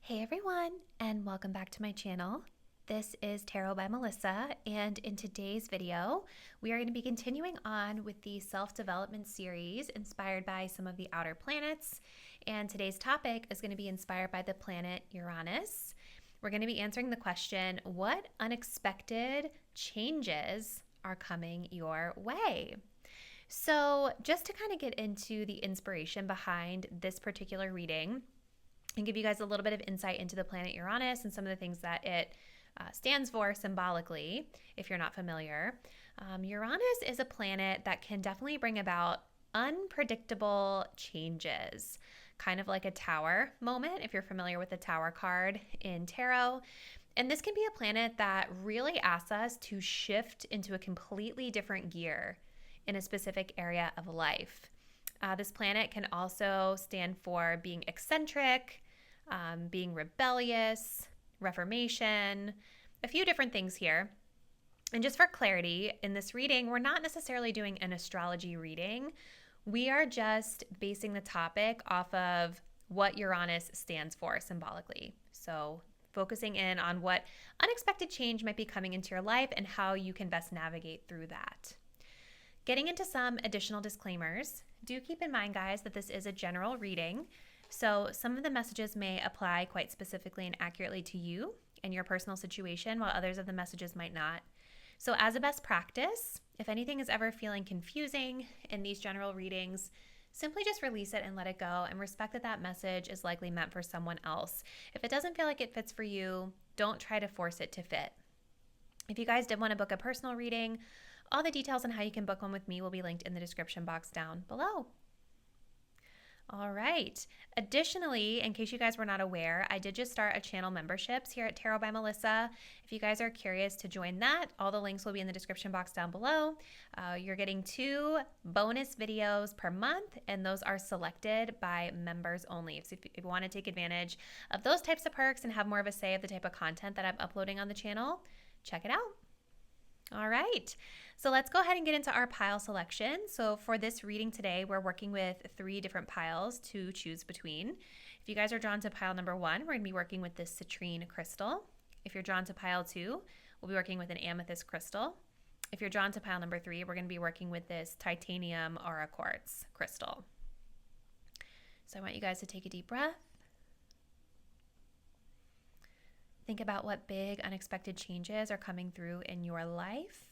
Hey everyone, and welcome back to my channel. This is Tarot by Melissa, and in today's video, we are going to be continuing on with the self-development series inspired by some of the outer planets, and today's topic is going to be inspired by the planet Uranus. We're going to be answering the question, what unexpected changes are coming your way? So just to kind of get into the inspiration behind this particular reading, and give you guys a little bit of insight into the planet Uranus and some of the things that it stands for symbolically, if you're not familiar. Uranus is a planet that can definitely bring about unpredictable changes, kind of like a tower moment, if you're familiar with the tower card in tarot. And this can be a planet that really asks us to shift into a completely different gear in a specific area of life. This planet can also stand for being eccentric, being rebellious, reformation, a few different things here. And just for clarity, in this reading, we're not necessarily doing an astrology reading. We are just basing the topic off of what Uranus stands for symbolically. So focusing in on what unexpected change might be coming into your life and how you can best navigate through that. Getting into some additional disclaimers, do keep in mind, guys, that this is a general reading. So some of the messages may apply quite specifically and accurately to you and your personal situation, while others of the messages might not. So as a best practice, if anything is ever feeling confusing in these general readings, simply just release it and let it go and respect that that message is likely meant for someone else. If it doesn't feel like it fits for you, don't try to force it to fit. If you guys did want to book a personal reading, all the details on how you can book one with me will be linked in the description box down below. All right. Additionally, in case you guys were not aware, I did just start a channel memberships here at Tarot by Melissa. If you guys are curious to join that, all the links will be in the description box down below. You're getting 2 bonus videos per month, and those are selected by members only. So if you want to take advantage of those types of perks and have more of a say of the type of content that I'm uploading on the channel, check it out. All right, so let's go ahead and get into our pile selection. So for this reading today, we're working with 3 different piles to choose between. If you guys are drawn to pile number 1, we're going to be working with this Citrine crystal. If you're drawn to pile 2, we'll be working with an Amethyst crystal. If you're drawn to pile number 3, we're going to be working with this Titanium Aura Quartz crystal. So I want you guys to take a deep breath. Think about what big unexpected changes are coming through in your life.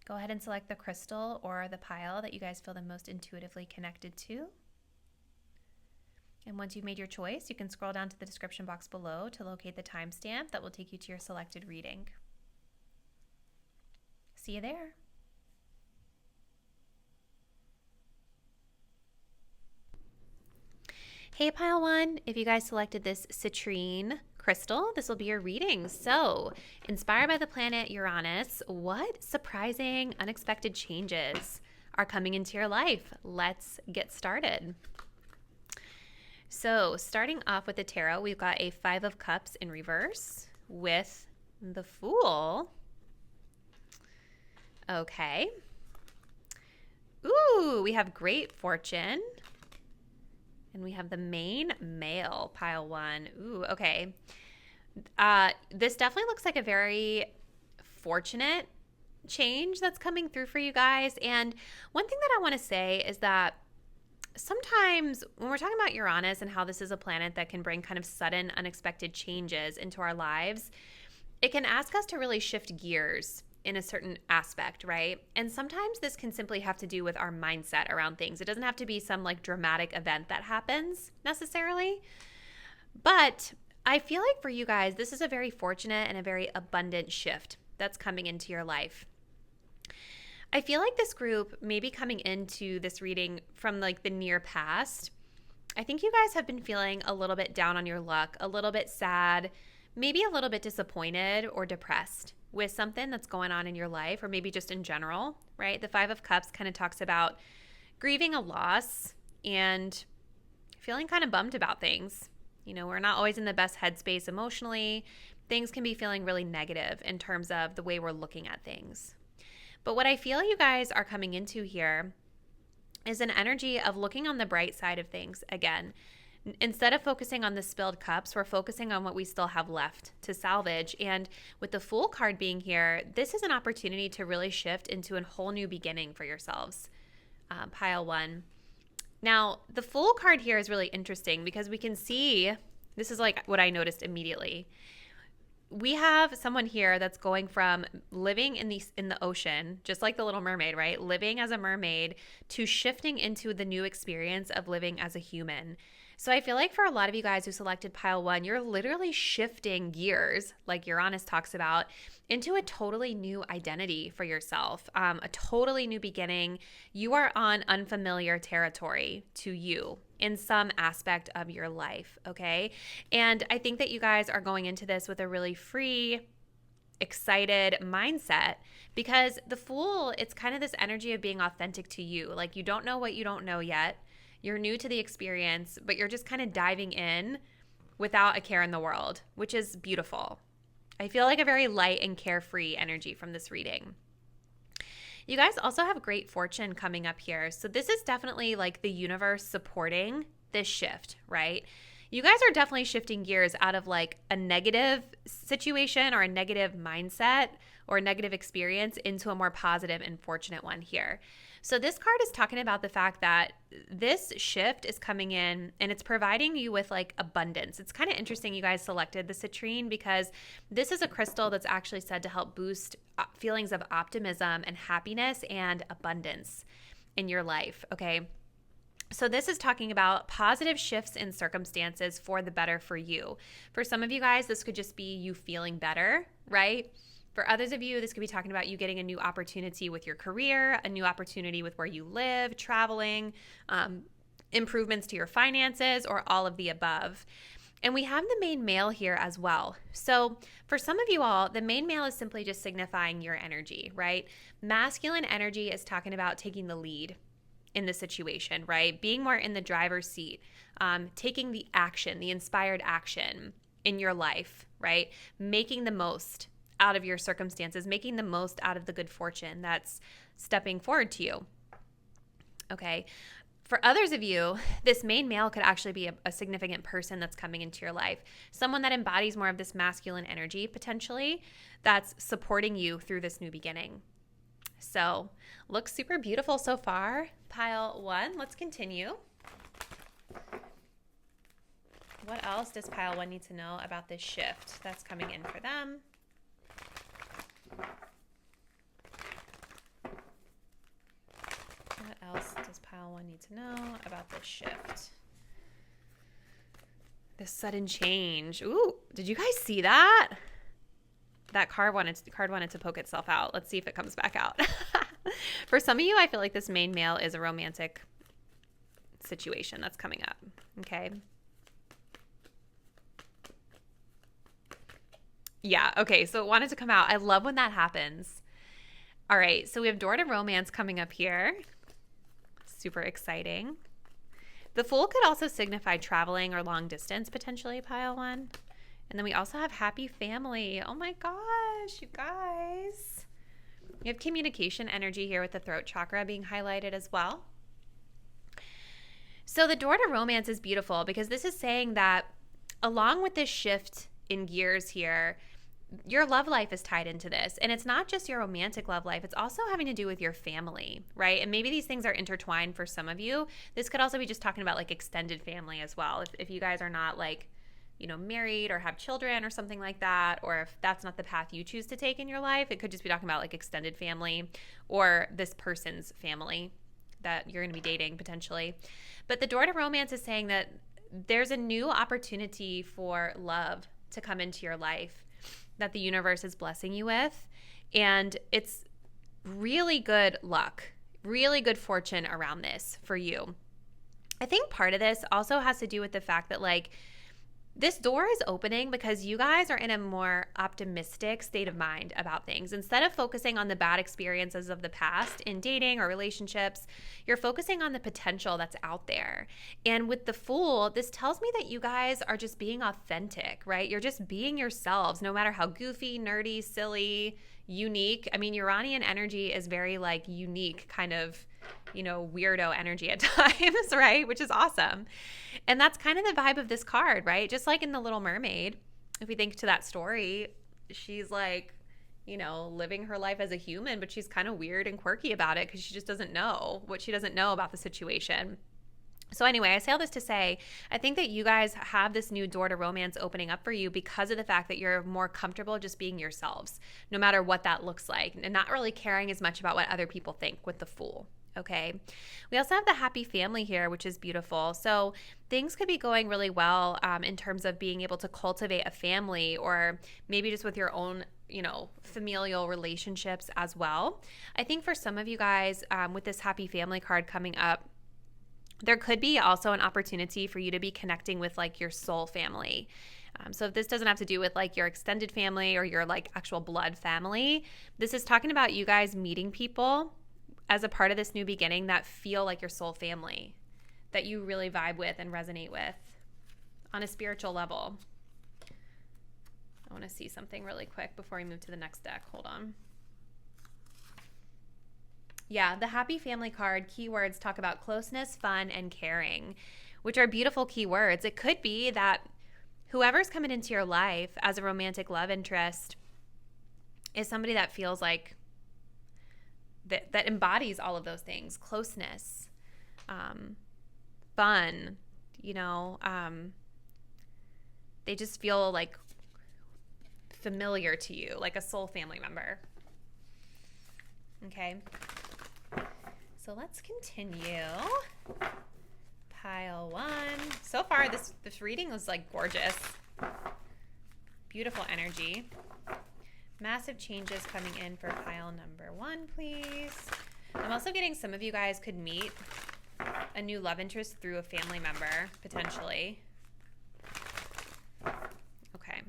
Go ahead and select the crystal or the pile that you guys feel the most intuitively connected to. And once you've made your choice, you can scroll down to the description box below to locate the timestamp that will take you to your selected reading. See you there. Hey pile 1, if you guys selected this Citrine crystal, this will be your reading. So, inspired by the planet Uranus, what surprising, unexpected changes are coming into your life? Let's get started. So, starting off with the tarot, we've got a 5 of Cups in reverse with the Fool. Okay. Ooh, we have great fortune. And we have the main male, pile 1. Ooh, okay. This definitely looks like a very fortunate change that's coming through for you guys. And one thing that I want to say is that sometimes when we're talking about Uranus and how this is a planet that can bring kind of sudden, unexpected changes into our lives, it can ask us to really shift gears in a certain aspect, right? And sometimes this can simply have to do with our mindset around things. It doesn't have to be some like dramatic event that happens necessarily. But I feel like for you guys, this is a very fortunate and a very abundant shift that's coming into your life. I feel like this group may be coming into this reading from like the near past. I think you guys have been feeling a little bit down on your luck, a little bit sad, maybe a little bit disappointed or depressed with something that's going on in your life, or maybe just in general, right? The 5 of Cups kind of talks about grieving a loss and feeling kind of bummed about things. You know, we're not always in the best headspace emotionally. Things can be feeling really negative in terms of the way we're looking at things. But what I feel you guys are coming into here is an energy of looking on the bright side of things again. instead of focusing on the spilled cups, we're focusing on what we still have left to salvage. And with the Fool card being here, this is an opportunity to really shift into a whole new beginning for yourselves. Pile 1. Now, the Fool card here is really interesting because we can see, this is like what I noticed immediately. We have someone here that's going from living in the ocean, just like the Little Mermaid, right? Living as a mermaid, to shifting into the new experience of living as a human. So I feel like for a lot of you guys who selected pile 1, you're literally shifting gears, like Uranus talks about, into a totally new identity for yourself, a totally new beginning. You are on unfamiliar territory to you in some aspect of your life, okay? And I think that you guys are going into this with a really free, excited mindset, because the Fool, it's kind of this energy of being authentic to you. Like, you don't know what you don't know yet. You're new to the experience, but you're just kind of diving in without a care in the world, which is beautiful. I feel like a very light and carefree energy from this reading. You guys also have great fortune coming up here. So this is definitely like the universe supporting this shift, right? You guys are definitely shifting gears out of like a negative situation or a negative mindset or a negative experience into a more positive and fortunate one here. So this card is talking about the fact that this shift is coming in and it's providing you with like abundance. It's kind of interesting you guys selected the Citrine because this is a crystal that's actually said to help boost feelings of optimism and happiness and abundance in your life, okay? So this is talking about positive shifts in circumstances for the better for you. For some of you guys, this could just be you feeling better, right? For others of you, this could be talking about you getting a new opportunity with your career, a new opportunity with where you live, traveling, improvements to your finances, or all of the above. And we have the main male here as well. So for some of you all, the main male is simply just signifying your energy, right? Masculine energy is talking about taking the lead in the situation, right? Being more in the driver's seat, taking the action, the inspired action in your life, right? Making the most out of your circumstances, making the most out of the good fortune that's stepping forward to you. Okay. For others of you, this main male could actually be a significant person that's coming into your life. Someone that embodies more of this masculine energy, potentially, that's supporting you through this new beginning. So, looks super beautiful so far. Pile 1, let's continue. What else does pile 1 need to know about this shift that's coming in for them? What else does pile 1 need to know about this shift? This sudden change. Ooh, did you guys see that? That card wanted to poke itself out. Let's see if it comes back out. For some of you, I feel like this main male is a romantic situation that's coming up. Okay. Yeah, okay, so it wanted to come out. I love when that happens. All right, so we have door to romance coming up here. Super exciting. The Fool could also signify traveling or long distance, potentially, pile 1. And then we also have happy family. Oh my gosh, you guys. We have communication energy here with the throat chakra being highlighted as well. So the door to romance is beautiful because this is saying that along with this shift in gears here, your love life is tied into this. And it's not just your romantic love life. It's also having to do with your family, right? And maybe these things are intertwined for some of you. This could also be just talking about like extended family as well. If you guys are not like, you know, married or have children or something like that, or if that's not the path you choose to take in your life, it could just be talking about like extended family or this person's family that you're going to be dating potentially. But the door to romance is saying that there's a new opportunity for love to come into your life that the universe is blessing you with. And it's really good luck, really good fortune around this for you. I think part of this also has to do with the fact that like this door is opening because you guys are in a more optimistic state of mind about things. Instead of focusing on the bad experiences of the past in dating or relationships, you're focusing on the potential that's out there. And with the Fool, this tells me that you guys are just being authentic, right? You're just being yourselves, no matter how goofy, nerdy, silly, unique. I mean, Uranian energy is very like unique kind of weirdo energy at times, right? Which is awesome. And that's kind of the vibe of this card, right? Just like in The Little Mermaid, if we think to that story, she's like, living her life as a human, but she's kind of weird and quirky about it because she just doesn't know what she doesn't know about the situation. So anyway, I say all this to say, I think that you guys have this new door to romance opening up for you because of the fact that you're more comfortable just being yourselves, no matter what that looks like, and not really caring as much about what other people think with the Fool. Okay. We also have the happy family here, which is beautiful. So things could be going really well in terms of being able to cultivate a family, or maybe just with your own familial relationships as well. I think for some of you guys with this happy family card coming up, there could be also an opportunity for you to be connecting with like your soul family. So if this doesn't have to do with like your extended family or your like actual blood family, this is talking about you guys meeting people as a part of this new beginning that feel like your soul family, that you really vibe with and resonate with on a spiritual level. I want to see something really quick before we move to the next deck. Hold on. Yeah, the happy family card keywords talk about closeness, fun, and caring, which are beautiful keywords. It could be that whoever's coming into your life as a romantic love interest is somebody that feels like that embodies all of those things: closeness, fun, they just feel like familiar to you, like a soul family member. Okay. So let's continue. Pile 1. So far, this reading was like gorgeous. Beautiful energy. Massive changes coming in for pile number 1, please. I'm also getting some of you guys could meet a new love interest through a family member, potentially. Okay.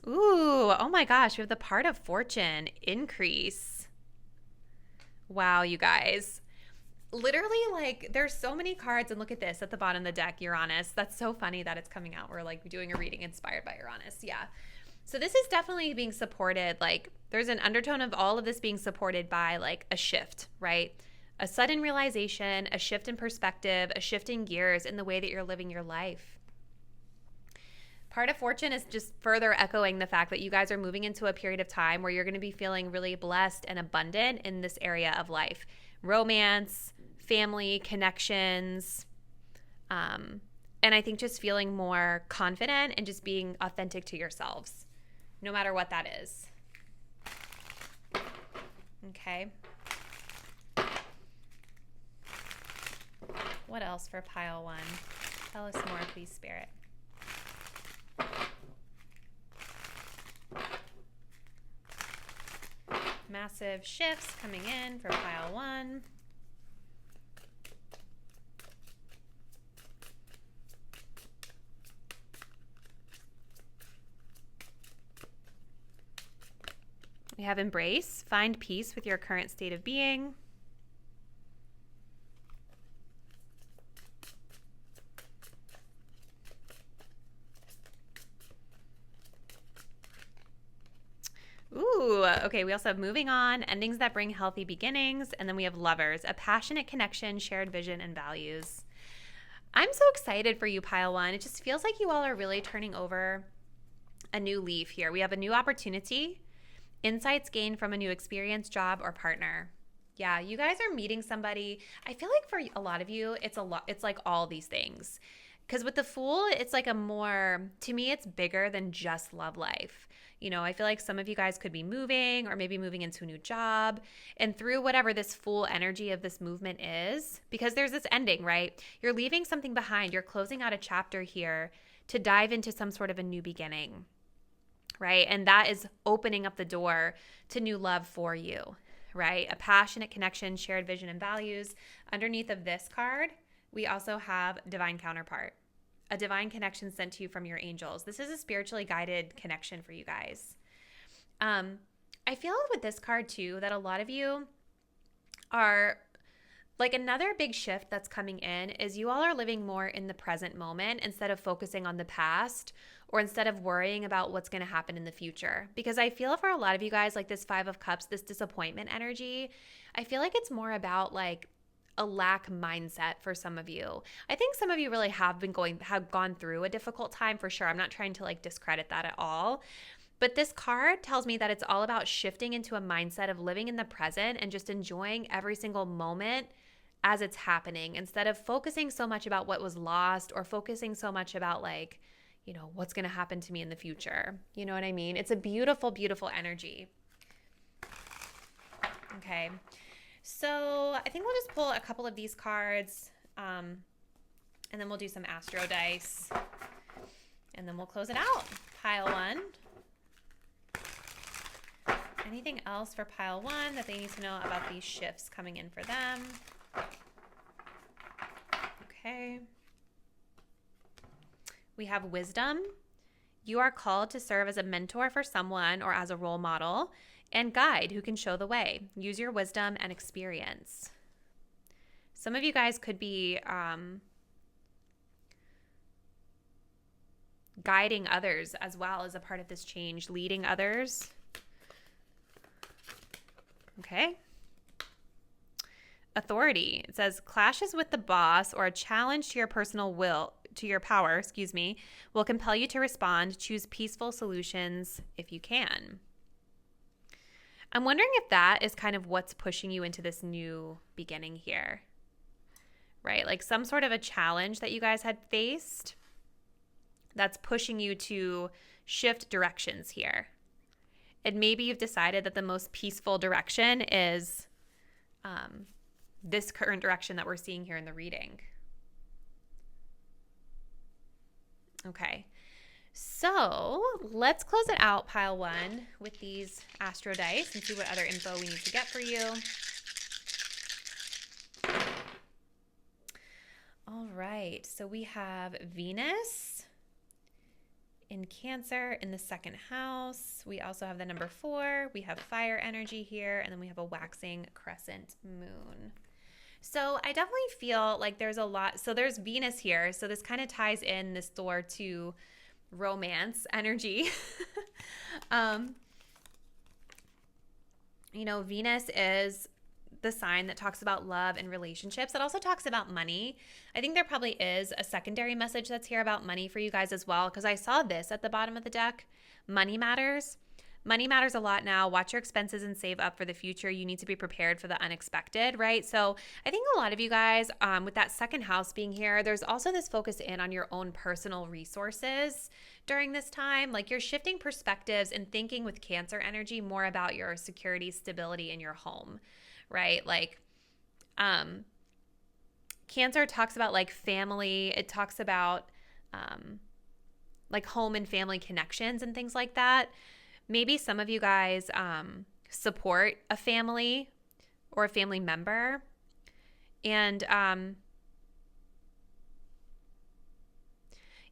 Ooh, oh my gosh, we have the part of fortune increase. Wow, you guys. Literally, like, there's so many cards, and look at this at the bottom of the deck, Uranus. That's so funny that it's coming out. We're like doing a reading inspired by Uranus. Yeah. So this is definitely being supported. Like, there's an undertone of all of this being supported by like a shift, right? A sudden realization, a shift in perspective, a shift in gears in the way that you're living your life. Part of fortune is just further echoing the fact that you guys are moving into a period of time where you're going to be feeling really blessed and abundant in this area of life. Romance, family, connections, and I think just feeling more confident and just being authentic to yourselves, no matter what that is. Okay. What else for pile 1? Tell us more, please, Spirit. Massive shifts coming in for pile 1. We have embrace, find peace with your current state of being. Ooh, okay, we also have moving on, endings that bring healthy beginnings, and then we have lovers, a passionate connection, shared vision, and values. I'm so excited for you, pile 1. It just feels like you all are really turning over a new leaf here. We have a new opportunity, insights gained from a new experience, job, or partner. Yeah, you guys are meeting somebody. I feel like for a lot of you, it's like all these things. Because with the Fool, it's like to me, it's bigger than just love life. I feel like some of you guys could be moving or maybe moving into a new job, and through whatever this Fool energy of this movement is, because there's this ending, right? You're leaving something behind. You're closing out a chapter here to dive into some sort of a new beginning, right? And that is opening up the door to new love for you, right? A passionate connection, shared vision, and values. Underneath of this card, we also have divine counterpart. A divine connection sent to you from your angels. This is a spiritually guided connection for you guys. I feel with this card too that a lot of you are Like another big shift that's coming in is you all are living more in the present moment instead of focusing on the past or instead of worrying about what's going to happen in the future. Because I feel for a lot of you guys, like this Five of Cups, this disappointment energy, I feel like it's more about like a lack mindset for some of you. I think some of you really have gone through a difficult time for sure. I'm not trying to like discredit that at all. But this card tells me that it's all about shifting into a mindset of living in the present and just enjoying every single moment as it's happening instead of focusing so much about what was lost or focusing so much about like, you know, what's going to happen to me in the future. You know what I mean? It's a beautiful, beautiful energy. Okay. So I think we'll just pull a couple of these cards and then we'll do some Astro dice and then we'll close it out. Pile 1. Anything else for pile 1 that they need to know about these shifts coming in for them? Okay. We have wisdom. You are called to serve as a mentor for someone or as a role model and guide who can show the way. Use your wisdom and experience. Some of you guys could be guiding others as well as a part of this change, leading others. Okay. Authority. It says clashes with the boss or a challenge to your personal will, to your power, will compel you to respond. Choose peaceful solutions if you can. I'm wondering if that is kind of what's pushing you into this new beginning here, right? Like some sort of a challenge that you guys had faced that's pushing you to shift directions here. And maybe you've decided that the most peaceful direction is this current direction that we're seeing here in the reading. Okay, so let's close it out, pile 1, with these Astro dice and see what other info we need to get for you. All right, so we have Venus in Cancer in the 2nd house. We also have the number 4. We have fire energy here, and then we have a waxing crescent moon. So I definitely feel like there's a lot. So there's Venus here. So this kind of ties in this door to romance energy. You know, Venus is the sign that talks about love and relationships. It also talks about money. I think there probably is a secondary message that's here about money for you guys as well, because I saw this at the bottom of the deck. Money matters. Money matters a lot now. Watch your expenses and save up for the future. You need to be prepared for the unexpected, right? So I think a lot of you guys, with that 2nd house being here, there's also this focus in on your own personal resources during this time. Like you're shifting perspectives and thinking with Cancer energy more about your security, stability in your home, right? Like Cancer talks about like family. It talks about like home and family connections and things like that. Maybe some of you guys support a family or a family member. And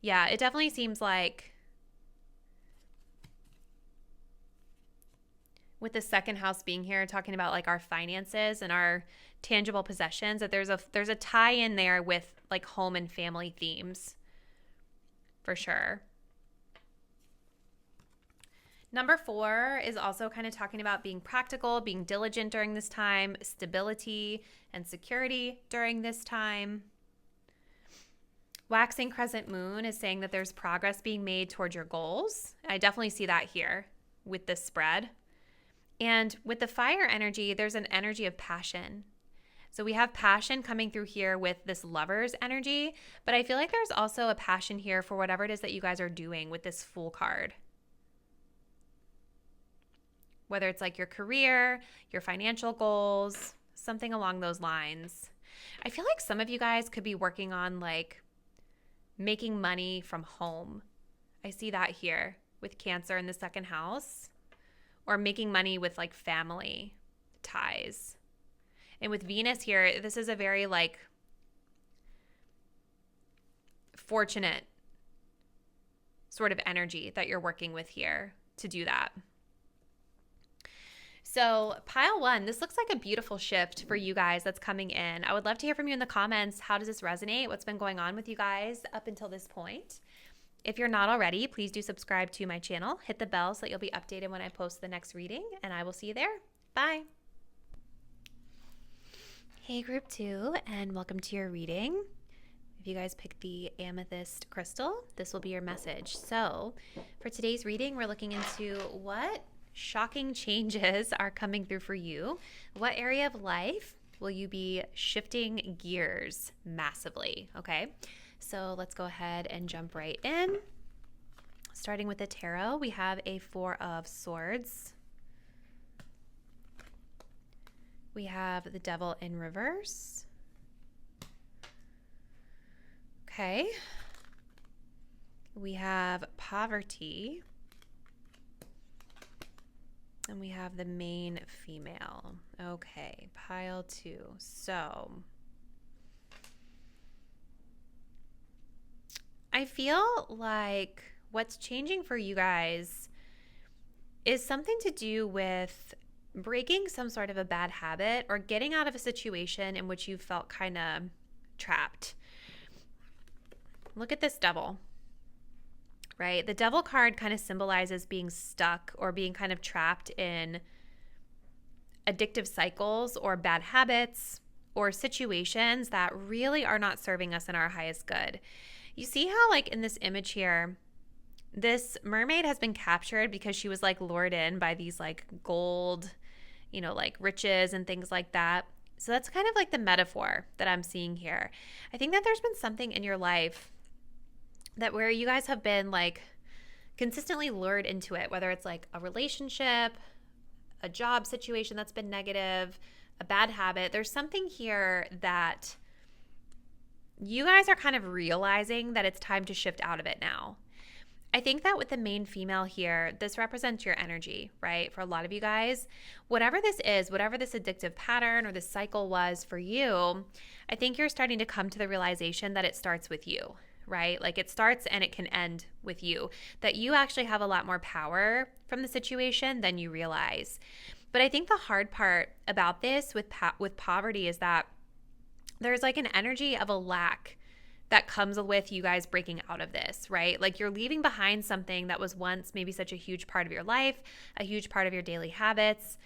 yeah, it definitely seems like with the 2nd house being here, talking about like our finances and our tangible possessions, that there's a tie in there with like home and family themes for sure. Number 4 is also kind of talking about being practical, being diligent during this time, stability and security during this time. Waxing crescent moon is saying that there's progress being made towards your goals. I definitely see that here with this spread. And with the fire energy, there's an energy of passion. So we have passion coming through here with this Lover's energy, but I feel like there's also a passion here for whatever it is that you guys are doing with this Fool card. Whether it's like your career, your financial goals, something along those lines. I feel like some of you guys could be working on like making money from home. I see that here with Cancer in the 2nd house, or making money with like family ties. And with Venus here, this is a very like fortunate sort of energy that you're working with here to do that. So pile one, this looks like a beautiful shift for you guys that's coming in. I would love to hear from you in the comments. How does this resonate? What's been going on with you guys up until this point? If you're not already, please do subscribe to my channel. Hit the bell so that you'll be updated when I post the next reading, and I will see you there. Bye. Hey, group 2, and welcome to your reading. If you guys picked the Amethyst crystal, this will be your message. So for today's reading, we're looking into what shocking changes are coming through for you. What area of life will you be shifting gears massively? Okay, so let's go ahead and jump right in. Starting with the tarot, we have a 4 of Swords. We have the Devil in reverse. Okay. We have Poverty. And we have the main female. Okay, pile 2. So I feel like what's changing for you guys is something to do with breaking some sort of a bad habit or getting out of a situation in which you felt kind of trapped. Look at this Devil. Right? The Devil card kind of symbolizes being stuck or being kind of trapped in addictive cycles or bad habits or situations that really are not serving us in our highest good. You see how, like, in this image here, this mermaid has been captured because she was like lured in by these like gold, like riches and things like that. So that's kind of like the metaphor that I'm seeing here. I think that there's been something in your life that where you guys have been like consistently lured into it, whether it's like a relationship, a job situation that's been negative, a bad habit. There's something here that you guys are kind of realizing that it's time to shift out of it now. I think that with the main female here, this represents your energy, right? For a lot of you guys, whatever this is, whatever this addictive pattern or this cycle was for you, I think you're starting to come to the realization that it starts with you. Right? Like it starts and it can end with you, that you actually have a lot more power from the situation than you realize. But I think the hard part about this with poverty is that there's like an energy of a lack that comes with you guys breaking out of this, right? Like you're leaving behind something that was once maybe such a huge part of your life, a huge part of your daily habits.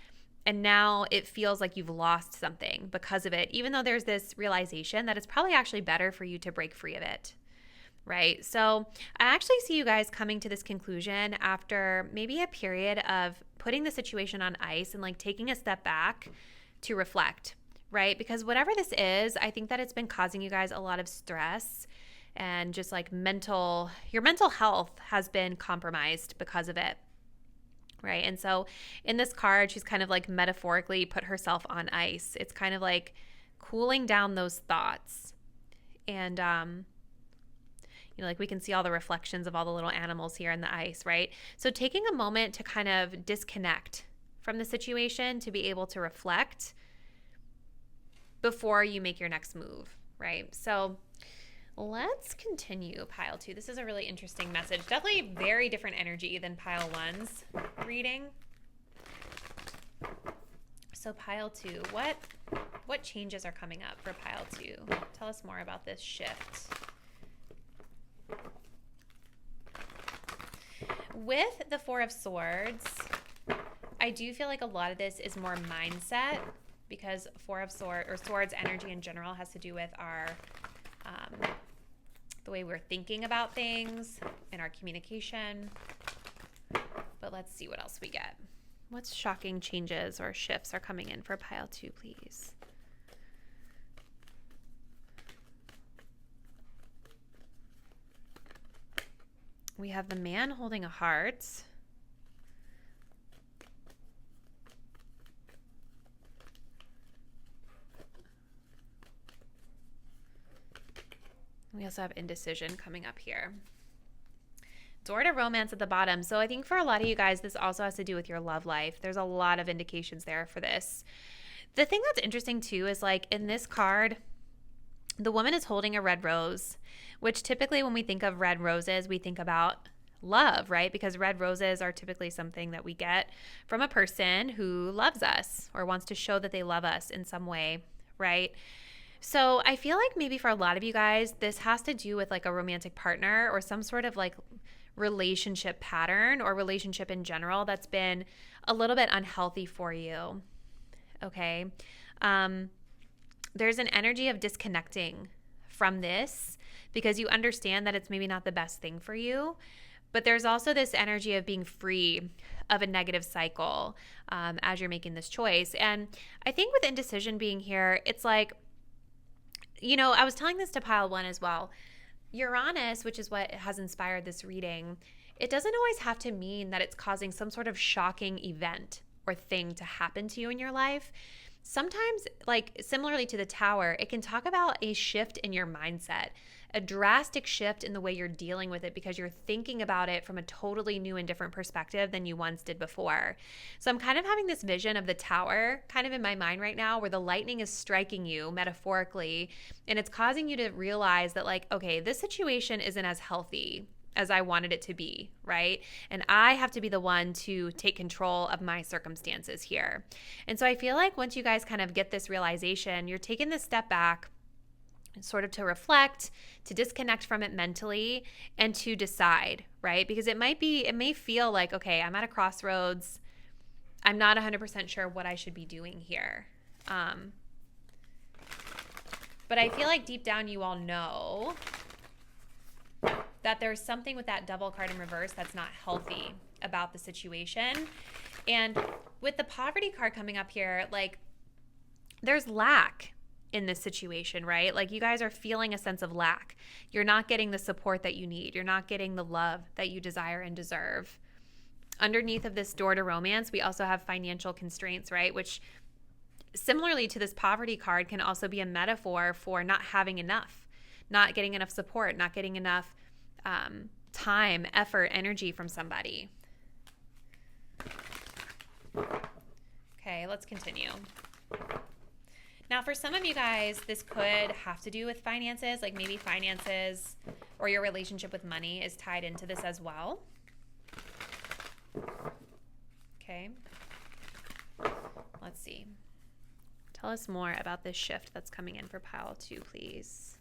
And now it feels like you've lost something because of it, even though there's this realization that it's probably actually better for you to break free of it. Right? So I actually see you guys coming to this conclusion after maybe a period of putting the situation on ice and like taking a step back to reflect, right? Because whatever this is, I think that it's been causing you guys a lot of stress and just like your mental health has been compromised because of it. Right? And so in this card, she's kind of like metaphorically put herself on ice. It's kind of like cooling down those thoughts. And, like we can see all the reflections of all the little animals here in the ice, right? So taking a moment to kind of disconnect from the situation to be able to reflect before you make your next move, right? So let's continue pile 2. This is a really interesting message. Definitely very different energy than pile 1's reading. So pile 2, what changes are coming up for pile 2? Tell us more about this shift. With the 4 of Swords, I do feel like a lot of this is more mindset because 4 of Swords energy in general has to do with our the way we're thinking about things and our communication. But let's see what else we get. What shocking changes or shifts are coming in for pile 2, please? We have the Man holding a heart. We also have indecision coming up here. Door to romance at the bottom. So I think for a lot of you guys, this also has to do with your love life. There's a lot of indications there for this. The thing that's interesting too is like in this card, the woman is holding a red rose, which typically when we think of red roses, we think about love, right? Because red roses are typically something that we get from a person who loves us or wants to show that they love us in some way, right? So I feel like maybe for a lot of you guys, this has to do with like a romantic partner or some sort of like relationship pattern or relationship in general that's been a little bit unhealthy for you. Okay. There's an energy of disconnecting from this because you understand that it's maybe not the best thing for you. But there's also this energy of being free of a negative cycle as you're making this choice. And I think with indecision being here, it's like, you know, I was telling this to pile one as well. Uranus, which is what has inspired this reading, it doesn't always have to mean that it's causing some sort of shocking event or thing to happen to you in your life. Sometimes, like similarly to the Tower, it can talk about a shift in your mindset, a drastic shift in the way you're dealing with it because you're thinking about it from a totally new and different perspective than you once did before. So I'm kind of having this vision of the Tower kind of in my mind right now where the lightning is striking you metaphorically and it's causing you to realize that like, okay, this situation isn't as healthy as I wanted it to be, right? And I have to be the one to take control of my circumstances here. And so I feel like once you guys kind of get this realization, you're taking this step back sort of to reflect, to disconnect from it mentally, and to decide, right? Because it may feel like, okay, I'm at a crossroads. I'm not 100% sure what I should be doing here. But I feel like deep down you all know that there's something with that Devil card in reverse that's not healthy about the situation. And with the Poverty card coming up here, like there's lack in this situation, right? Like you guys are feeling a sense of lack. You're not getting the support that you need. You're not getting the love that you desire and deserve. Underneath of this door to romance, we also have financial constraints, right? Which similarly to this Poverty card can also be a metaphor for not having enough, not getting enough support, not getting enough time, effort, energy from somebody. Okay, let's continue. Now, for some of you guys, this could have to do with finances, like maybe finances or your relationship with money is tied into this as well. Okay. Let's see. Tell us more about this shift that's coming in for pile 2, please.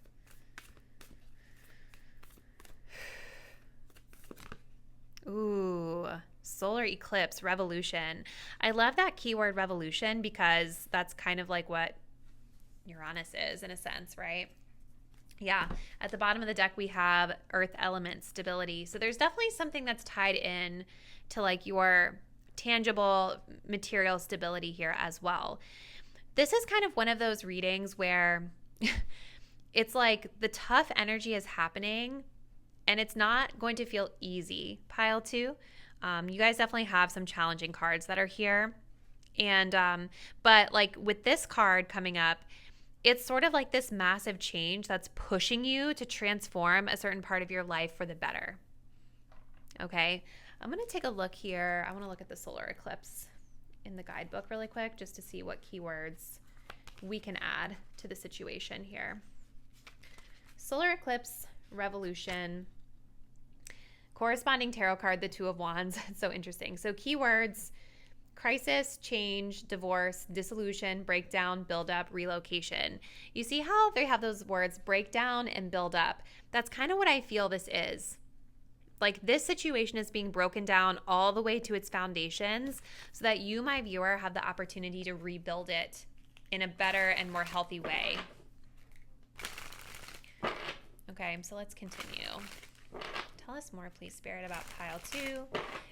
Ooh, solar eclipse, revolution. I love that keyword revolution because that's kind of like what Uranus is in a sense, right? Yeah. At the bottom of the deck, we have earth element stability. So there's definitely something that's tied in to like your tangible material stability here as well. This is kind of one of those readings where it's like the tough energy is happening and it's not going to feel easy, pile 2. You guys definitely have some challenging cards that are here. And, but like with this card coming up, it's sort of like this massive change that's pushing you to transform a certain part of your life for the better. Okay. I'm going to take a look here. I want to look at the solar eclipse in the guidebook really quick just to see what keywords we can add to the situation here. Solar eclipse, revolution, corresponding tarot card, the 2 of Wands. It's so interesting. So keywords: crisis, change, divorce, dissolution, breakdown, build up, relocation. You see how they have those words breakdown and build up? That's kind of what I feel this is. Like this situation is being broken down all the way to its foundations so that you, my viewer, have the opportunity to rebuild it in a better and more healthy way. Okay, so let's continue. Tell us more, please, Spirit, about pile 2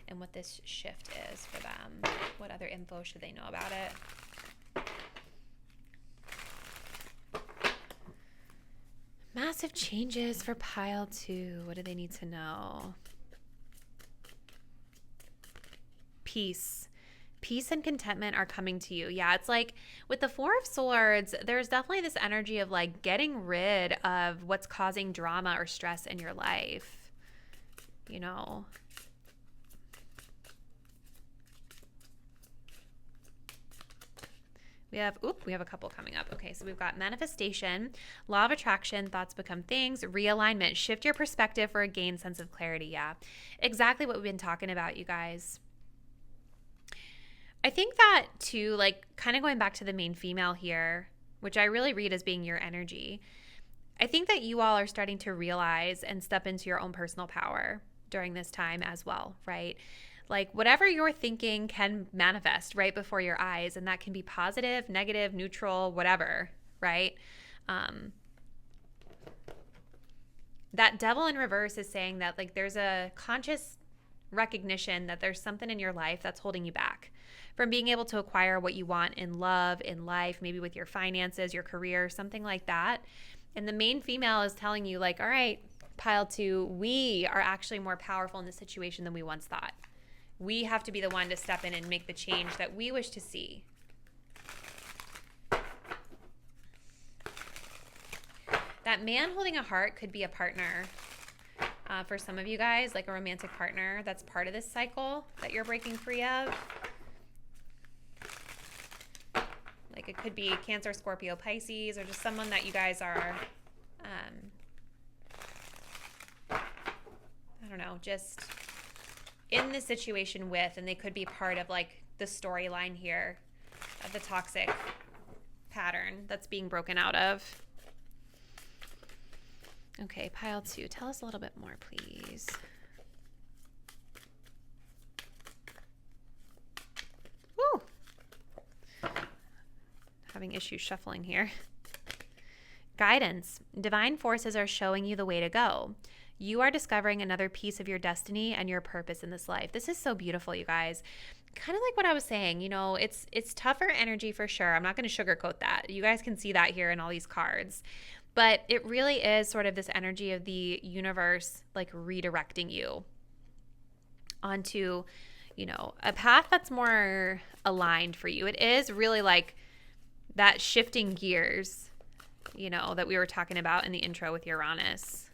and what this shift is for them. What other info should they know about it? Massive changes for pile 2. What do they need to know? Peace. Peace and contentment are coming to you. Yeah, it's like with the 4 of Swords, there's definitely this energy of like getting rid of what's causing drama or stress in your life. You know, We have a couple coming up. Okay, so we've got manifestation, law of attraction, thoughts become things, realignment, shift your perspective for a gained sense of clarity. Yeah, exactly what we've been talking about, you guys. I think that too, like kind of going back to the main female here, which I really read as being your energy. I think that you all are starting to realize and step into your own personal power during this time as well, right? Like whatever you're thinking can manifest right before your eyes, and that can be positive, negative, neutral, whatever, right? That devil in reverse is saying that like there's a conscious recognition that there's something in your life that's holding you back from being able to acquire what you want in love, in life, maybe with your finances, your career, something like that. And the main female is telling you like, all right, pile 2, we are actually more powerful in this situation than we once thought. We have to be the one to step in and make the change that we wish to see. That man holding a heart could be a partner for some of you guys, like a romantic partner that's part of this cycle that you're breaking free of. Like it could be Cancer, Scorpio, Pisces, or just someone that you guys are, I don't know, just in the situation with, and they could be part of like the storyline here of the toxic pattern that's being broken out of. Okay, pile 2. Tell us a little bit more, please. Woo! Having issues shuffling here. Guidance. Divine forces are showing you the way to go. You are discovering another piece of your destiny and your purpose in this life. This is so beautiful, you guys. Kind of like what I was saying, you know, it's tougher energy for sure. I'm not going to sugarcoat that. You guys can see that here in all these cards. But it really is sort of this energy of the universe like redirecting you onto, you know, a path that's more aligned for you. It is really like that shifting gears, you know, that we were talking about in the intro with Uranus.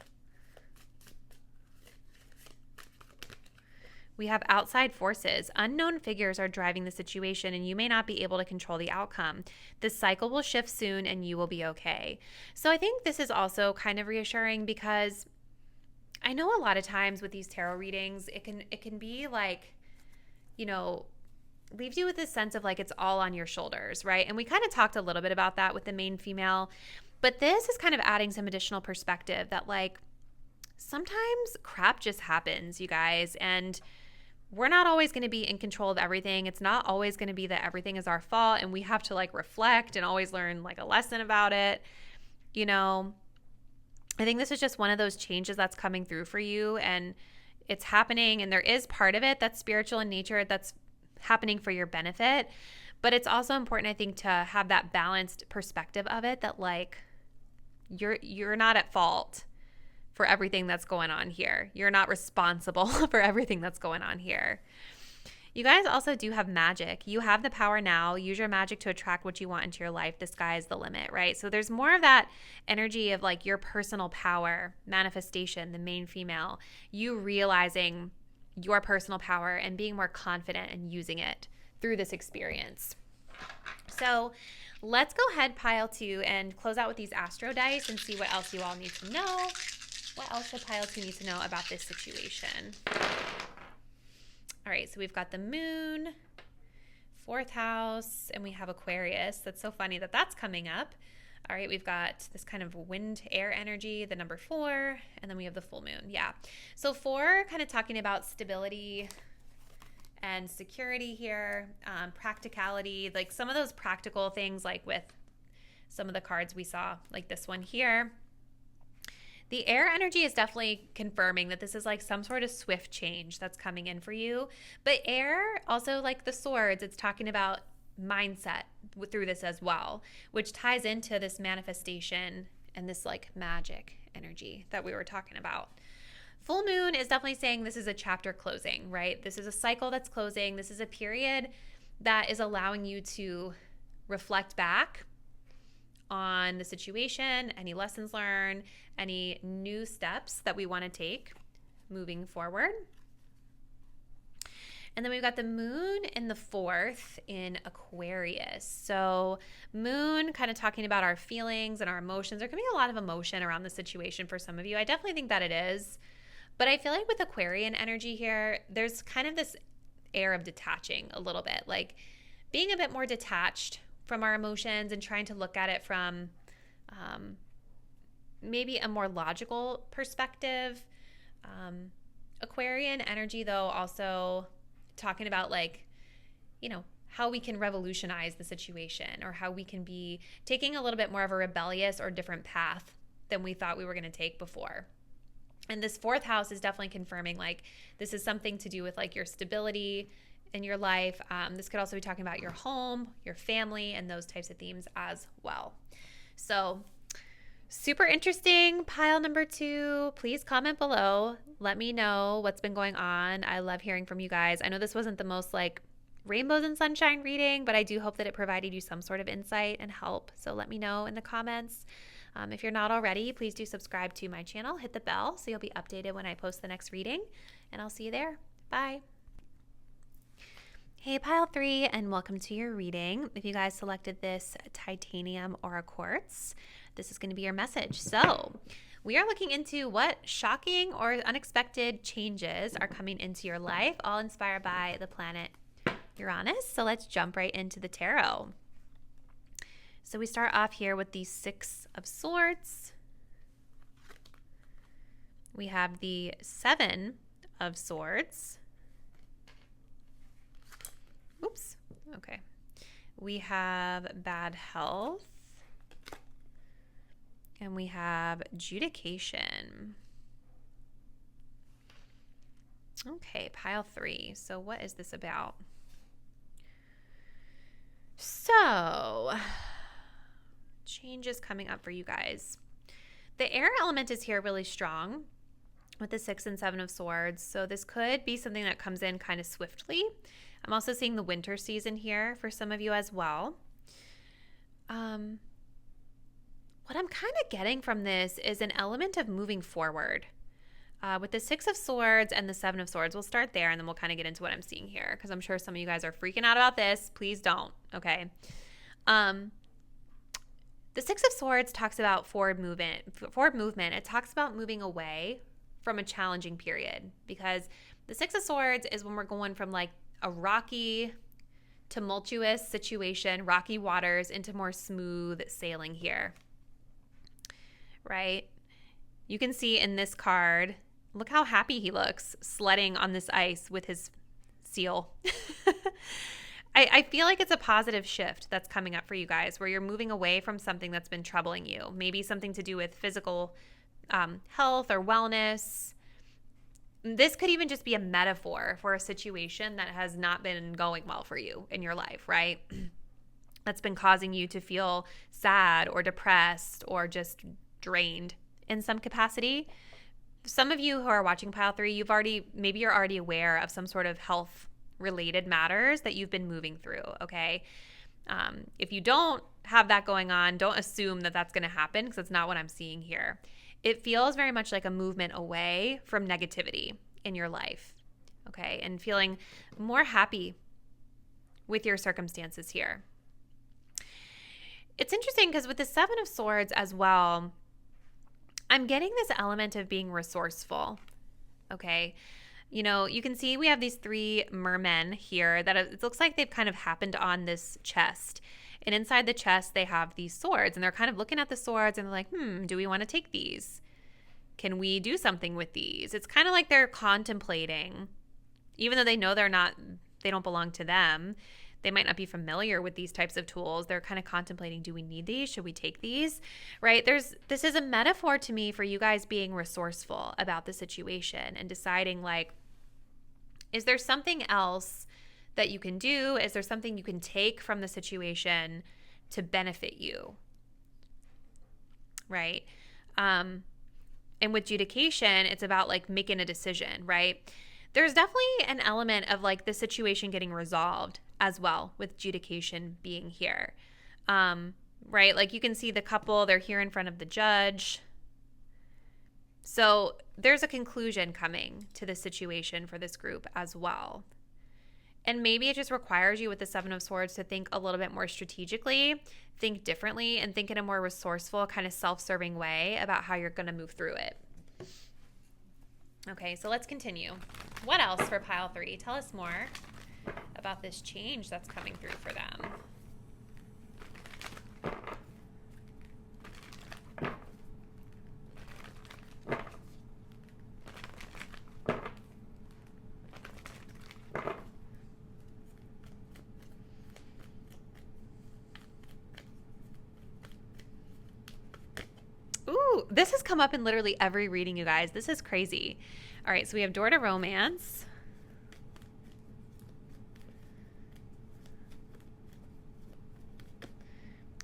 We have outside forces. Unknown figures are driving the situation, and you may not be able to control the outcome. This cycle will shift soon, and you will be okay. So I think this is also kind of reassuring, because I know a lot of times with these tarot readings, it can be like, you know, leaves you with this sense of like it's all on your shoulders, right? And we kind of talked a little bit about that with the main female, but this is kind of adding some additional perspective that like sometimes crap just happens, you guys, and we're not always going to be in control of everything. It's not always going to be that everything is our fault, and we have to like reflect and always learn like a lesson about it. You know, I think this is just one of those changes that's coming through for you, and it's happening, and there is part of it that's spiritual in nature that's happening for your benefit. But it's also important, I think, to have that balanced perspective of it, that like you're not at fault for everything that's going on here. You're not responsible for everything that's going on here. You guys also do have magic. You have the power now. Use your magic to attract what you want into your life. The sky is the limit, right? So there's more of that energy of like your personal power, manifestation, the main female, you realizing your personal power and being more confident and using it through this experience. So let's go ahead, pile 2, and close out with these Astro dice and see what else you all need to know. What else should pile 2 need to know about this situation? All right, so we've got the moon, 4th house, and we have Aquarius. That's so funny that that's coming up. All right, we've got this kind of wind air energy, the number 4, and then we have the full moon. Yeah. So 4 kind of talking about stability and security here, practicality, like some of those practical things like with some of the cards we saw, like this one here. The air energy is definitely confirming that this is like some sort of swift change that's coming in for you. But air, also like the swords, it's talking about mindset through this as well, which ties into this manifestation and this like magic energy that we were talking about. Full moon is definitely saying this is a chapter closing, right? This is a cycle that's closing. This is a period that is allowing you to reflect back on the situation, any lessons learned, any new steps that we want to take moving forward. And then we've got the moon in the 4th in Aquarius. So moon kind of talking about our feelings and our emotions. There can be a lot of emotion around the situation for some of you. I definitely think that it is. But I feel like with Aquarian energy here, there's kind of this air of detaching a little bit, like being a bit more detached from our emotions and trying to look at it from maybe a more logical perspective. Aquarian energy, though, also talking about like, how we can revolutionize the situation, or how we can be taking a little bit more of a rebellious or different path than we thought we were going to take before. And this 4th house is definitely confirming like this is something to do with like your stability in your life. This could also be talking about your home, your family, and those types of themes as well. So super interesting. Pile number 2. Please comment below. Let me know what's been going on. I love hearing from you guys. I know this wasn't the most like rainbows and sunshine reading, but I do hope that it provided you some sort of insight and help. So let me know in the comments. If you're not already, please do subscribe to my channel. Hit the bell so you'll be updated when I post the next reading. And I'll see you there. Bye. Hey, pile 3, and welcome to your reading. If you guys selected this titanium or a quartz, this is going to be your message. So we are looking into what shocking or unexpected changes are coming into your life, all inspired by the planet Uranus. So let's jump right into the tarot. So we start off here with the 6 of Swords. We have the 7 of Swords. Oops. Okay. We have bad health. And we have judication. Okay, pile 3. So what is this about? So changes coming up for you guys. The air element is here really strong with the 6 and 7 of Swords. So this could be something that comes in kind of swiftly. I'm also seeing the winter season here for some of you as well. What I'm kind of getting from this is an element of moving forward. With the 6 of Swords and the 7 of Swords, we'll start there and then we'll kind of get into what I'm seeing here, because I'm sure some of you guys are freaking out about this. Please don't, okay? The 6 of Swords talks about forward movement. It talks about moving away from a challenging period, because the 6 of Swords is when we're going from like a rocky, tumultuous situation, rocky waters, into more smooth sailing here, right? You can see in this card, look how happy he looks sledding on this ice with his seal. I feel like it's a positive shift that's coming up for you guys, where you're moving away from something that's been troubling you. Maybe something to do with physical health or wellness. This could even just be a metaphor for a situation that has not been going well for you in your life, right? That's been causing you to feel sad or depressed or just drained in some capacity. Some of you who are watching pile 3, maybe you're already aware of some sort of health related matters that you've been moving through, okay? If you don't have that going on, don't assume that that's going to happen, because it's not what I'm seeing here. It feels very much like a movement away from negativity in your life, okay? And feeling more happy with your circumstances here. It's interesting because with the 7 of Swords as well, I'm getting this element of being resourceful, okay? You know, you can see we have these 3 mermen here that it looks like they've kind of happened on this chest. And inside the chest, they have these swords, and they're kind of looking at the swords and they're like, do we want to take these? Can we do something with these? It's kind of like they're contemplating, even though they know they don't belong to them. They might not be familiar with these types of tools. They're kind of contemplating, do we need these? Should we take these? Right? This is a metaphor to me for you guys being resourceful about the situation and deciding, like, is there something else that you can do? Is there something you can take from the situation to benefit you? Right? And with judication, it's about like making a decision, right? There's definitely an element of like the situation getting resolved as well with judication being here, right? Like you can see the couple, they're here in front of the judge. So there's a conclusion coming to the situation for this group as well. And maybe it just requires you with the Seven of Swords to think a little bit more strategically, think differently, and think in a more resourceful, kind of self-serving way about how you're going to move through it. Okay, so let's continue. What else for pile 3? Tell us more about this change that's coming through for them. Ooh, this has come up in literally every reading, you guys. This is crazy. All right, so we have door to romance.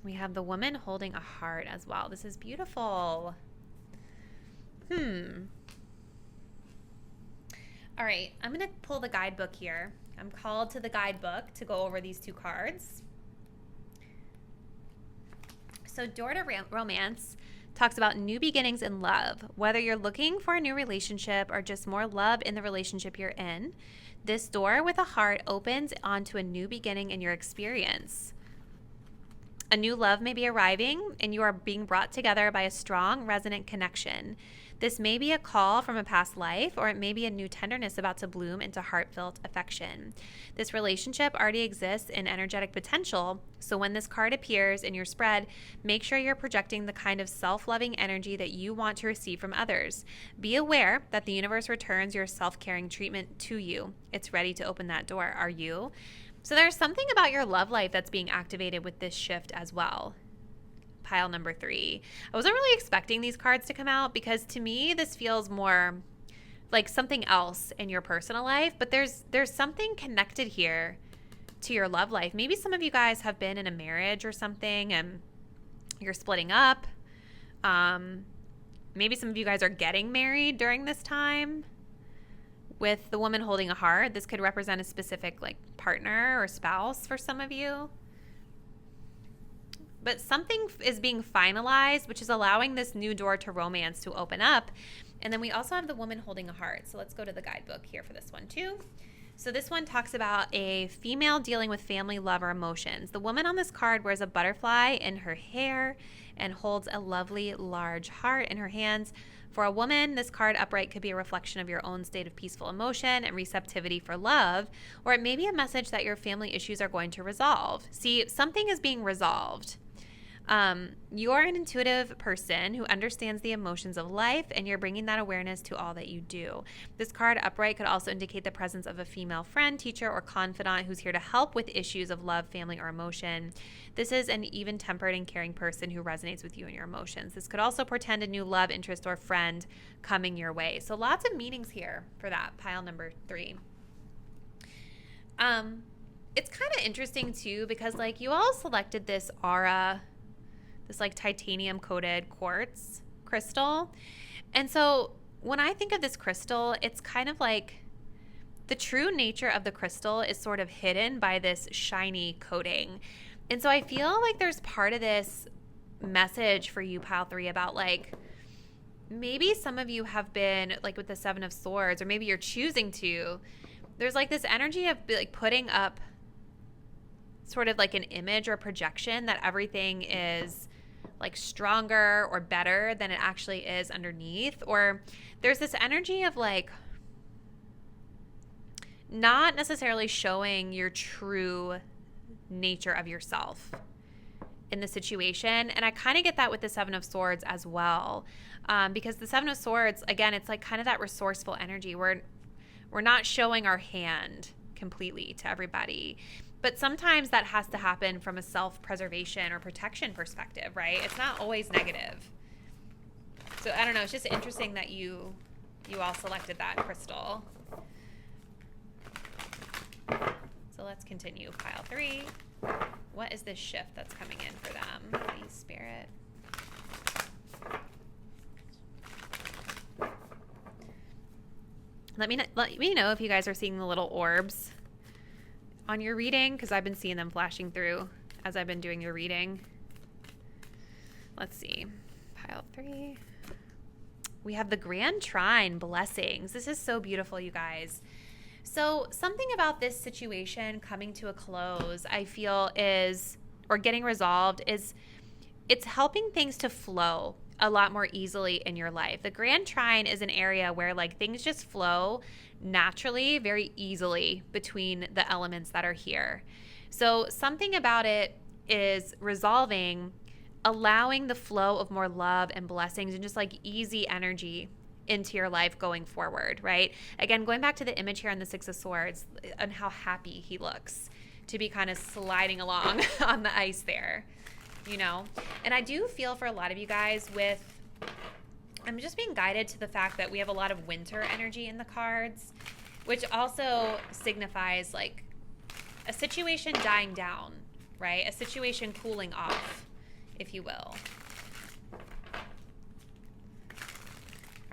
We have the woman holding a heart as well. This is beautiful. All right, I'm going to pull the guidebook here. I'm called to the guidebook to go over these 2 cards. So door to romance talks about new beginnings in love. Whether you're looking for a new relationship or just more love in the relationship you're in, this door with a heart opens onto a new beginning in your experience. A new love may be arriving, and you are being brought together by a strong, resonant connection. This may be a call from a past life, or it may be a new tenderness about to bloom into heartfelt affection. This relationship already exists in energetic potential, so when this card appears in your spread, make sure you're projecting the kind of self-loving energy that you want to receive from others. Be aware that the universe returns your self-caring treatment to you. It's ready to open that door. Are you? So there's something about your love life that's being activated with this shift as well. Pile number 3. I wasn't really expecting these cards to come out because to me this feels more like something else in your personal life, but there's something connected here to your love life. Maybe some of you guys have been in a marriage or something and you're splitting up. Maybe some of you guys are getting married during this time. With the woman holding a heart, this could represent a specific like partner or spouse for some of you. But something is being finalized, which is allowing this new door to romance to open up. And then we also have the woman holding a heart. So let's go to the guidebook here for this one too. So this one talks about a female dealing with family, love, or emotions. The woman on this card wears a butterfly in her hair and holds a lovely large heart in her hands. For a woman, this card upright could be a reflection of your own state of peaceful emotion and receptivity for love, or it may be a message that your family issues are going to resolve. See, something is being resolved. You're an intuitive person who understands the emotions of life, and you're bringing that awareness to all that you do. This card upright could also indicate the presence of a female friend, teacher, or confidant who's here to help with issues of love, family, or emotion. This is an even-tempered and caring person who resonates with you and your emotions. This could also portend a new love, interest, or friend coming your way. So lots of meanings here for that, pile number 3. It's kind of interesting too because like you all selected this aura, this like titanium coated quartz crystal. And so when I think of this crystal, it's kind of like the true nature of the crystal is sort of hidden by this shiny coating. And so I feel like there's part of this message for you, pile 3, about like maybe some of you have been like with the 7 of Swords, or maybe you're choosing to. There's like this energy of like putting up sort of like an image or projection that everything is like stronger or better than it actually is underneath. Or there's this energy of like not necessarily showing your true nature of yourself in the situation. And I kind of get that with the 7 of Swords as well, because the 7 of Swords, again, it's like kind of that resourceful energy. We're not showing our hand completely to everybody. But sometimes that has to happen from a self-preservation or protection perspective, right? It's not always negative. So I don't know. It's just interesting that you all selected that crystal. So let's continue. Pile 3. What is this shift that's coming in for them? Please, Spirit. Let me know if you guys are seeing the little orbs on your reading, because I've been seeing them flashing through as I've been doing your reading. Let's see. Pile 3. We have the Grand Trine, blessings. This is so beautiful, you guys. So something about this situation coming to a close, I feel is, or getting resolved is, it's helping things to flow a lot more easily in your life. The Grand Trine is an area where like things just flow naturally, very easily between the elements that are here. So something about it is resolving, allowing the flow of more love and blessings and just like easy energy into your life going forward, right? Again, going back to the image here on the Six of Swords and how happy he looks to be kind of sliding along on the ice there, you know? And I do feel for a lot of you guys with, I'm just being guided to the fact that we have a lot of winter energy in the cards, which also signifies like a situation dying down, right? A situation cooling off, if you will.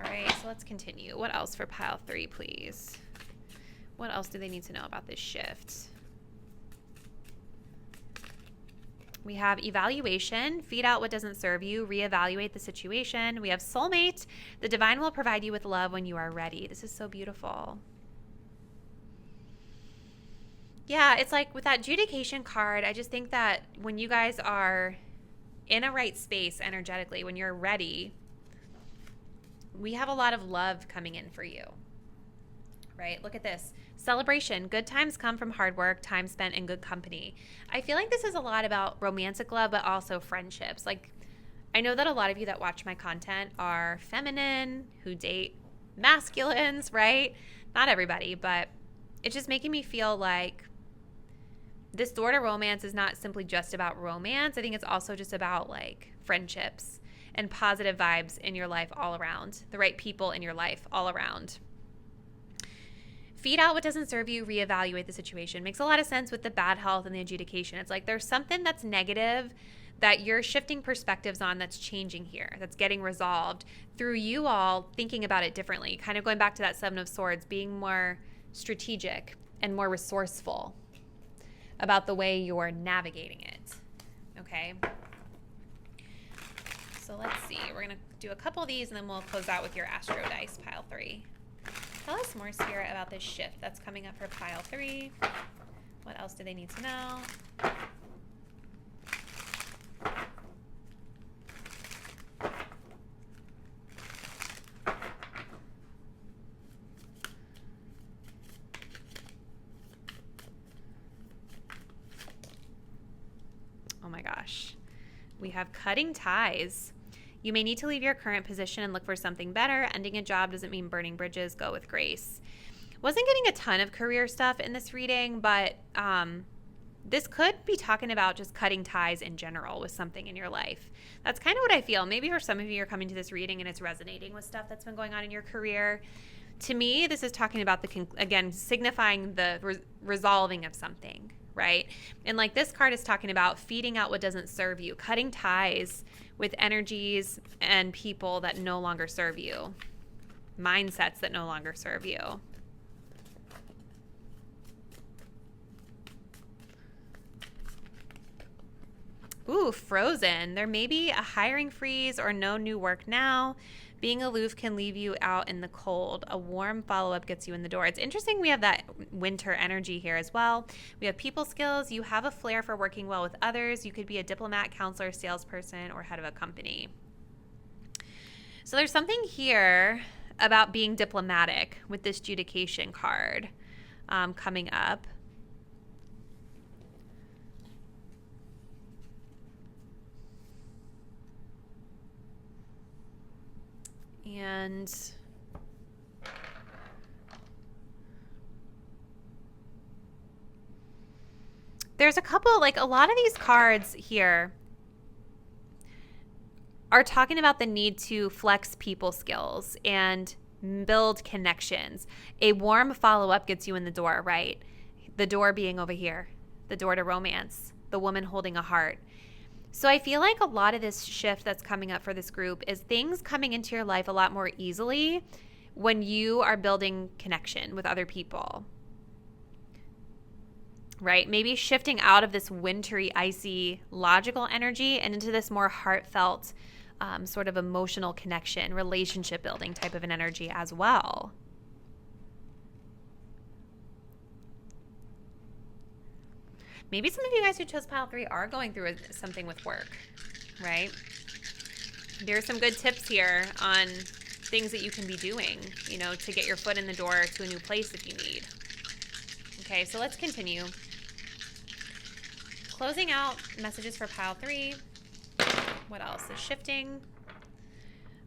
All right, so let's continue. What else for pile 3, please? What else do they need to know about this shift? We have evaluation, feed out what doesn't serve you, reevaluate the situation. We have soulmate, the divine will provide you with love when you are ready. This is so beautiful. Yeah, it's like with that adjudication card, I just think that when you guys are in a right space energetically, when you're ready, we have a lot of love coming in for you, right? Look at this. Celebration. Good times come from hard work, time spent in good company. I feel like this is a lot about romantic love, but also friendships. Like, I know that a lot of you that watch my content are feminine, who date masculines, right? Not everybody, but it's just making me feel like this sort of romance is not simply just about romance. I think it's also just about like friendships and positive vibes in your life all around, the right people in your life all around. Feed out what doesn't serve you, reevaluate the situation. Makes a lot of sense with the bad health and the adjudication. It's like there's something that's negative that you're shifting perspectives on that's changing here, that's getting resolved through you all thinking about it differently. Kind of going back to that Seven of Swords, being more strategic and more resourceful about the way you're navigating it, okay? So let's see. We're going to do a couple of these, and then we'll close out with your Astro dice, pile 3. Tell us more, Spirit, about this shift that's coming up for pile 3. What else do they need to know? Oh my gosh. We have cutting ties. You may need to leave your current position and look for something better. Ending a job doesn't mean burning bridges. Go with grace. Wasn't getting a ton of career stuff in this reading, but this could be talking about just cutting ties in general with something in your life. That's kind of what I feel. Maybe for some of you are coming to this reading and it's resonating with stuff that's been going on in your career. To me, this is talking about again, signifying the resolving of something, right? And like this card is talking about feeding out what doesn't serve you, cutting ties with energies and people that no longer serve you, mindsets that no longer serve you. Ooh, frozen. There may be a hiring freeze or no new work now. Being aloof can leave you out in the cold. A warm follow-up gets you in the door. It's interesting we have that winter energy here as well. We have people skills. You have a flair for working well with others. You could be a diplomat, counselor, salesperson, or head of a company. So there's something here about being diplomatic with this adjudication card coming up. And there's a couple, like a lot of these cards here are talking about the need to flex people skills and build connections. A warm follow-up gets you in the door, right? The door being over here, the door to romance, the woman holding a heart. So I feel like a lot of this shift that's coming up for this group is things coming into your life a lot more easily when you are building connection with other people, right? Maybe shifting out of this wintry, icy, logical energy and into this more heartfelt, sort of emotional connection, relationship building type of an energy as well. Maybe some of you guys who chose pile 3 are going through something with work, right? There's some good tips here on things that you can be doing, you know, to get your foot in the door to a new place if you need. Okay, so let's continue. Closing out messages for pile 3. What else is shifting?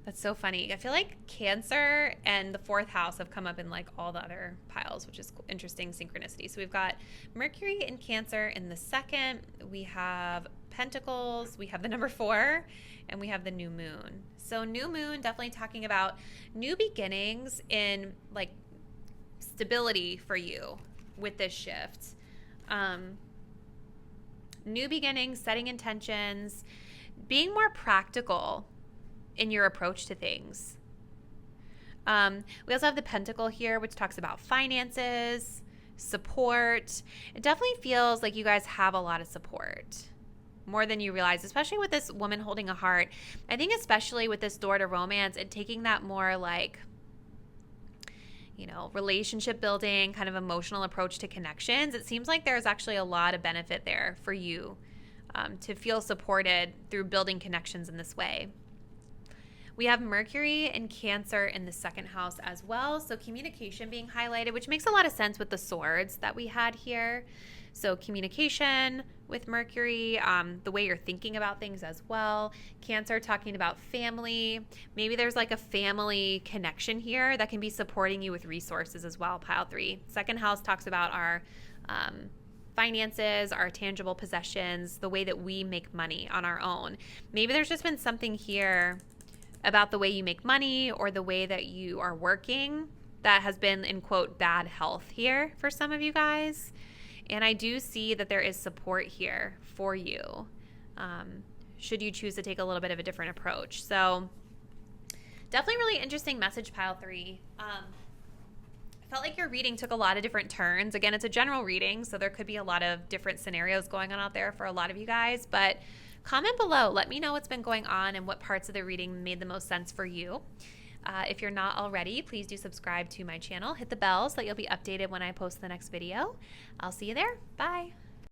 That's so funny. I feel like Cancer and the 4th house have come up in like all the other piles, which is interesting synchronicity. So we've got Mercury in Cancer in the 2nd. We have Pentacles. We have the number 4, and we have the new moon. So new moon, definitely talking about new beginnings in like stability for you with this shift. New beginnings, setting intentions, being more practical in your approach to things. We also have the Pentacle here, which talks about finances, support. It definitely feels like you guys have a lot of support, more than you realize, especially with this woman holding a heart. I think especially with this door to romance and taking that more like, you know, relationship building, kind of emotional approach to connections, it seems like there's actually a lot of benefit there for you to feel supported through building connections in this way. We have Mercury and Cancer in the 2nd house as well. So communication being highlighted, which makes a lot of sense with the swords that we had here. So communication with Mercury, the way you're thinking about things as well. Cancer talking about family. Maybe there's like a family connection here that can be supporting you with resources as well, pile 3. 2nd house talks about our finances, our tangible possessions, the way that we make money on our own. Maybe there's just been something here about the way you make money or the way that you are working that has been, in quote, bad health here for some of you guys. And I do see that there is support here for you, should you choose to take a little bit of a different approach. So definitely really interesting message, pile 3. I felt like your reading took a lot of different turns. Again, it's a general reading, so there could be a lot of different scenarios going on out there for a lot of you guys. But comment below. Let me know what's been going on and what parts of the reading made the most sense for you. If you're not already, please do subscribe to my channel. Hit the bell so that you'll be updated when I post the next video. I'll see you there. Bye.